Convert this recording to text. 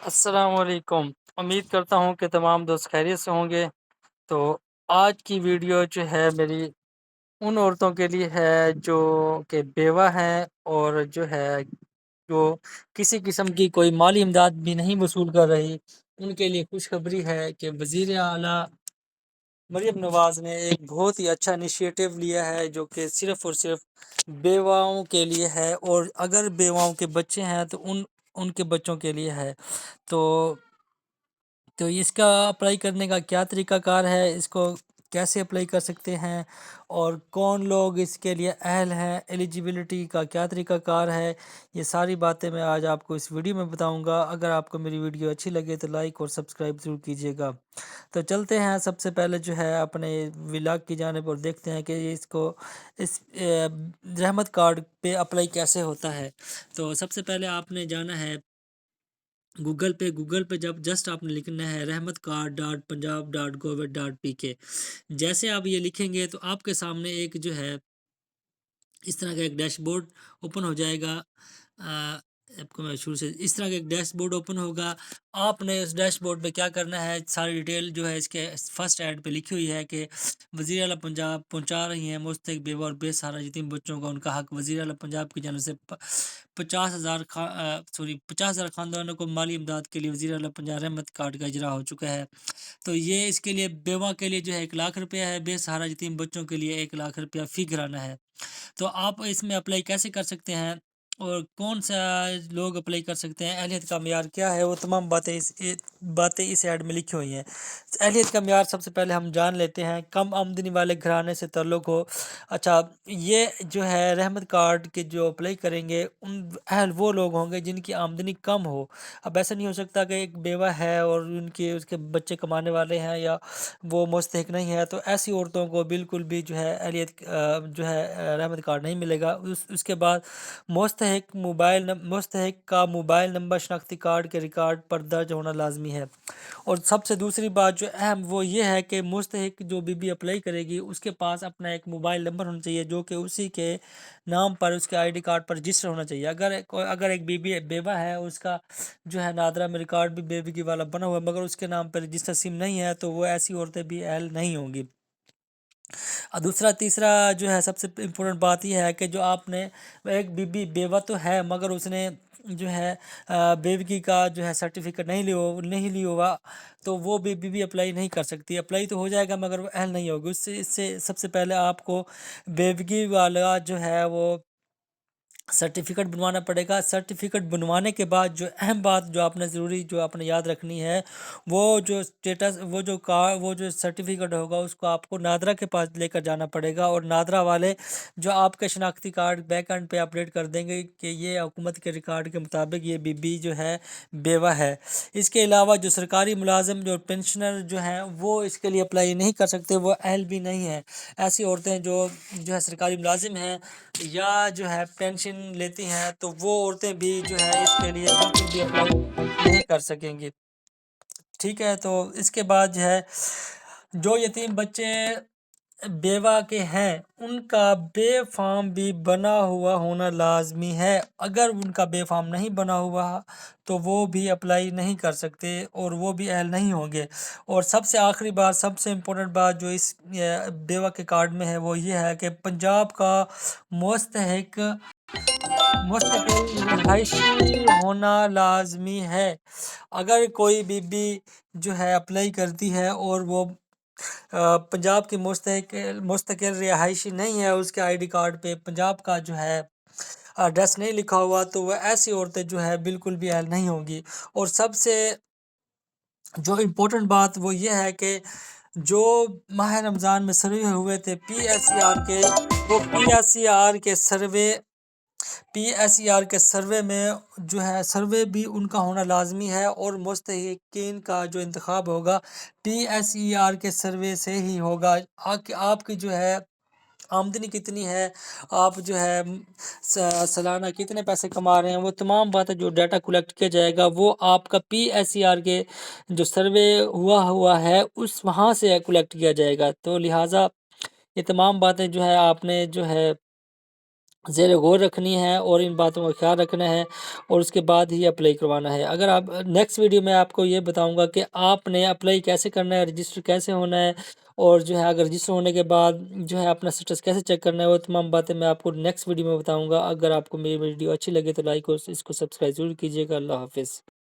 السلام علیکم۔ امید کرتا ہوں کہ تمام دوست خیریت سے ہوں گے۔ تو آج کی ویڈیو جو ہے میری ان عورتوں کے لیے ہے جو کہ بیوہ ہیں اور جو کسی قسم کی کوئی مالی امداد بھی نہیں وصول کر رہی۔ ان کے لیے خوشخبری ہے کہ وزیر اعلیٰ مریم نواز نے ایک بہت ہی اچھا انیشیٹو لیا ہے جو کہ صرف اور صرف بیواؤں کے لیے ہے، اور اگر بیواؤں کے بچے ہیں تو ان کے بچوں کے لیے ہے۔ تو اس کا اپلائی کرنے کا کیا طریقہ کار ہے، اس کو کیسے اپلائی کر سکتے ہیں، اور کون لوگ اس کے لیے اہل ہیں، ایلیجیبلٹی کا کیا طریقہ کار ہے، یہ ساری باتیں میں آج آپ کو اس ویڈیو میں بتاؤں گا۔ اگر آپ کو میری ویڈیو اچھی لگے تو لائک اور سبسکرائب ضرور کیجیے گا۔ تو چلتے ہیں سب سے پہلے جو ہے اپنے ولاگ کی جانب اور دیکھتے ہیں کہ اس رحمت کارڈ پہ اپلائی کیسے ہوتا ہے۔ تو سب سے پہلے آپ نے جانا ہے گوگل پہ جب جسٹ آپ نے لکھنا ہے rahmatcard.punjab.gov.pk۔ جیسے آپ یہ لکھیں گے تو آپ کے سامنے ایک جو ہے اس طرح کا ایک ڈیش بورڈ اوپن ہو جائے گا۔ آپ کو میں شروع سے اس طرح کا ایک ڈیش بورڈ اوپن ہوگا۔ آپ نے اس ڈیش بورڈ پہ کیا کرنا ہے، ساری ڈیٹیل جو ہے اس کے فرسٹ ایڈ پہ لکھی ہوئی ہے کہ وزیر اعلیٰ پنجاب پہنچا رہی ہیں مستحق بیوہ اور بے سہارا یتیم بچوں کا ان کا حق۔ وزیر اعلیٰ پنجاب کی جانب سے 50,000 خاندانوں کو مالی امداد کے لیے وزیر اعلیٰ پنجاب رحمت کارڈ کا اجرا ہو چکا ہے۔ تو یہ اس کے لیے بیوہ کے لیے جو ہے 1,00,000 روپیہ ہے، بے سہارا یتیم بچوں کے لیے 1,00,000 روپیہ فی گھرانہ ہے۔ تو آپ اس میں اپلائی کیسے کر سکتے ہیں اور کون سا لوگ اپلائی کر سکتے ہیں، اہلیت کا معیار کیا ہے، وہ تمام باتیں اس ایڈ میں لکھی ہوئی ہیں۔ اہلیت کا معیار سب سے پہلے ہم جان لیتے ہیں، کم آمدنی والے گھرانے سے تعلق ہو۔ اچھا، یہ جو ہے رحمت کارڈ کے جو اپلائی کریں گے ان اہل وہ لوگ ہوں گے جن کی آمدنی کم ہو۔ اب ایسا نہیں ہو سکتا کہ ایک بیوہ ہے اور اس کے بچے کمانے والے ہیں یا وہ مستحق نہیں ہے، تو ایسی عورتوں کو بالکل بھی جو ہے اہلیت جو ہے رحمت کارڈ نہیں ملے گا۔ اس کے بعد مستحق کا موبائل نمبر شناختی کارڈ کے ریکارڈ پر درج ہونا لازمی ہے۔ اور سب سے دوسری بات جو اہم وہ یہ ہے کہ مستحق جو بی اپلائی کرے گی اس کے پاس اپنا ایک موبائل نمبر ہونا چاہیے جو کہ اسی کے نام پر اس کے I D card per register ہونا چاہیے۔ اگر ایک بیوہ ہے، اس کا جو ہے نادرہ میں ریکارڈ بھی بیوگی والا بنا ہوا ہے مگر اس کے نام پر رجسٹر سم نہیں ہے، تو وہ ایسی عورتیں بھی اہل نہیں ہوں گی۔ تیسرا جو ہے سب سے امپورٹنٹ بات یہ ہے کہ جو آپ نے ایک بیوہ تو ہے مگر اس نے جو ہے بیوگی کا جو ہے سرٹیفکیٹ نہیں لی ہوا، تو وہ بھی اپلائی نہیں کر سکتی۔ اپلائی تو ہو جائے گا مگر وہ اہل نہیں ہوگی۔ اس سے سب سے پہلے آپ کو بیوگی والا جو ہے وہ سرٹیفکیٹ بنوانا پڑے گا۔ سرٹیفکیٹ بنوانے کے بعد جو اہم بات جو آپ نے یاد رکھنی ہے، وہ جو سرٹیفکیٹ ہوگا اس کو آپ کو نادرہ کے پاس لے کر جانا پڑے گا، اور نادرہ والے جو آپ کے شناختی کارڈ بیک اینڈ پہ اپڈیٹ کر دیں گے کہ یہ حکومت کے ریکارڈ کے مطابق یہ بی جو ہے بیوہ ہے۔ اس کے علاوہ جو سرکاری ملازم جو پینشنر جو ہیں وہ اس کے لیے اپلائی نہیں کر سکتے، وہ اہل بھی نہیں ہیں۔ ایسی عورتیں جو ہے سرکاری ملازم ہیں یا جو ہے پینشن لیتی ہیں، تو وہ عورتیں بھی جو ہے اس کے لیے بالکل بھی اپلائی نہیں کر سکیں گی۔ ٹھیک ہے، تو اس کے بعد جو ہے جو یتیم بچے بیوہ کے ہیں ان کا بے فارم بھی بنا ہوا ہونا لازمی ہے۔ اگر ان کا بے فارم نہیں بنا ہوا تو وہ بھی اپلائی نہیں کر سکتے اور وہ بھی اہل نہیں ہوں گے۔ اور سب سے آخری بات، سب سے امپورٹنٹ بات جو اس بیوہ کے کارڈ میں ہے وہ یہ ہے کہ پنجاب کا مستقل رہائشی ہونا لازمی ہے۔ اگر کوئی بی جو ہے اپلائی کرتی ہے اور وہ پنجاب کی مستقل رہائشی نہیں ہے، اس کے آئی ڈی کارڈ پہ پنجاب کا جو ہے ایڈریس نہیں لکھا ہوا، تو وہ ایسی عورتیں جو ہے بالکل بھی اہل نہیں ہوں گی۔ اور سب سے جو امپورٹنٹ بات وہ یہ ہے کہ جو ماہ رمضان میں سروے ہوئے تھے پی ایس سی آر کے، وہ پی ایس سی آر کے سروے میں جو ہے سروے بھی ان کا ہونا لازمی ہے، اور مستحقین کا جو انتخاب ہوگا پی ایس سی آر کے سروے سے ہی ہوگا۔ آپ کی جو ہے آمدنی کتنی ہے، آپ جو ہے سالانہ کتنے پیسے کما رہے ہیں، وہ تمام باتیں جو ڈیٹا کلیکٹ کیا جائے گا وہ آپ کا پی ایس سی آر کے جو سروے ہوا ہے وہاں سے کلیکٹ کیا جائے گا۔ تو لہٰذا یہ تمام باتیں جو ہے آپ نے جو ہے زیر غور رکھنی ہے اور ان باتوں کا خیال رکھنا ہے، اور اس کے بعد ہی اپلائی کروانا ہے۔ اگر آپ نیکسٹ ویڈیو میں آپ کو یہ بتاؤں گا کہ آپ نے اپلائی کیسے کرنا ہے، رجسٹر کیسے ہونا ہے، اور جو ہے اگر رجسٹر ہونے کے بعد جو ہے اپنا سٹیٹس کیسے چیک کرنا ہے، وہ تمام باتیں میں آپ کو نیکسٹ ویڈیو میں بتاؤں گا۔ اگر آپ کو میری ویڈیو اچھی لگے تو لائک اور اس کو سبسکرائب ضرور کیجیے گا۔ اللہ حافظ۔